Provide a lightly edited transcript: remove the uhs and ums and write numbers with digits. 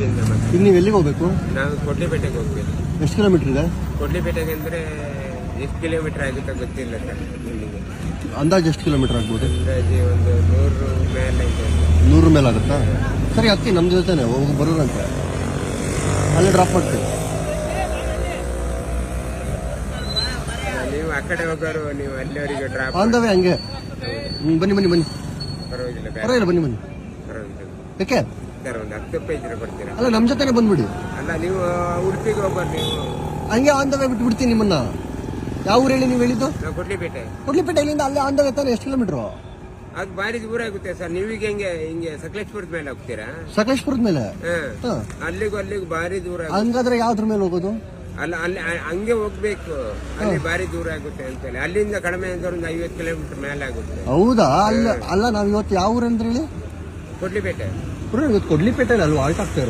ಉಡುಪಿಯಿಂದ ಮತ್ತೆ ಈಗ ನೀವು ಎಲ್ಲಿಗೆ ಹೋಗ್ಬೇಕು? ನಾವು ಕೊಡ್ಲಿಪೇಟೆಗೆ ಹೋಗ್ಬೇಕು. ಎಷ್ಟು ಕಿಲೋಮೀಟರ್ ಇದೆ? ಕೊಡ್ಲಿಪೇಟೆಗೆ ಅಂದ್ರೆ ಎಷ್ಟು ಕಿಲೋಮೀಟರ್ ಆಗುತ್ತೆ ಗೊತ್ತಿಲ್ಲ ಸರ್. ಇಲ್ಲಿಗೆ ಅಂದಾಜು ಎಷ್ಟು ಕಿಲೋಮೀಟರ್ ಆಗ್ಬೋದು? ಅಂದಾಜು ಒಂದು 100 ಮೇಲೆ ಇದೆ. 100 ಮೇಲೆ ಆಗುತ್ತಾ? ಸರಿ, ಹತ್ತಿ ನಮ್ಮ ಜೊತೆನೆ ಹೋಗಿ ಬರೋರಂತೆ, ಅಲ್ಲೇ ಡ್ರಾಪ್ ಮಾಡ್ತೀವಿ. ನೀವು ಆ ಕಡೆ ಹೋಗೋರು, ನೀವು ಅಲ್ಲಿವರೆಗೆ ಡ್ರಾಪ್ ಆನ್ ದ ವೇ ಹಂಗೆ. ಬನ್ನಿ ಬನ್ನಿ ಬನ್ನಿ, ಪರವಾಗಿಲ್ಲ ಪರವಾಗಿಲ್ಲ, ಬನ್ನಿ ಬನ್ನಿ. ಪರವಾಗಿಲ್ಲ ಯಾಕೆ? ಸರ್ ಒಂದು 10 ರೂಪಾಯಿ ಇದ್ರೆ ಕೊಡ್ತೀರಾ? ಅಲ್ಲ, ನಮ್ಮ ಜೊತೆನೆ ಬಂದ್ಬಿಡಿ. ಅಲ್ಲ ನೀವು ಉಡುಪಿಗೆ ಹೋಗೋರು ನೀವು. ಹಂಗೆ ಆನ್ ದ ವೇ ಬಿಟ್ಟು ಬಿಡ್ತೀನಿ ನಿಮ್ಮನ್ನ. ಯಾವ ಊರು ಹೇಳಿ ನೀವು ಹೇಳಿದ್ದು? ನಾವು ಕೊಡ್ಲಿಪೇಟೆ. ಕೊಡ್ಲಿಪೇಟೆ ಇಲ್ಲಿಂದ ಅಲ್ಲೇ ಆನ್ ದ ವೇ ತಾನೆ, ಎಷ್ಟು ಕಿಲೋಮೀಟರ್? ಅದು ಭಾರಿ ದೂರ ಆಗುತ್ತೆ ಸರ್. ನೀವೀಗ ಹಿಂಗೆ ಸಕಲೇಶ್ಪುರದ ಮೇಲೆ ಹೋಗ್ತೀರಾ? ಸಕಲೇಶ್ಪುರದ ಮೇಲೆ? ಹಾ. ಅಲ್ಲಿಗೂ ಭಾರಿ ದೂರ ಆಗುತ್ತೆ. ಹಂಗಾದ್ರೆ ಯಾವ್ದ್ರ ಮೇಲೆ ಹೋಗೋದು? ಅಲ್ಲ, ಅಲ್ಲಿ ಹಂಗೆ ಹೋಗ್ಬೇಕು. ಅಲ್ಲಿ ಭಾರಿ ದೂರ ಆಗುತ್ತೆ ಅಂತೇಳಿ. ಅಲ್ಲಿಂದ ಕಡಿಮೆ ಅಂದ್ರೆ ಒಂದು 50 ಕಿಲೋಮೀಟರ್ ಮೇಲೆ ಆಗುತ್ತೆ. ಹೌದಾ? ಅಲ್ಲ, ನಾವ್ ಇವತ್ತು ಯಾವ ಊರು ಅಂದ್ರೆ ಹೇಳಿ? ಕೊಡ್ಲಿಪೇಟೆ. ಕೊಡ್ಲಿಪೇಟೆ ಅಲ್ವಾ ಆಲ್ಟ್ ಆಗ್ತಾ ಇರೋದು?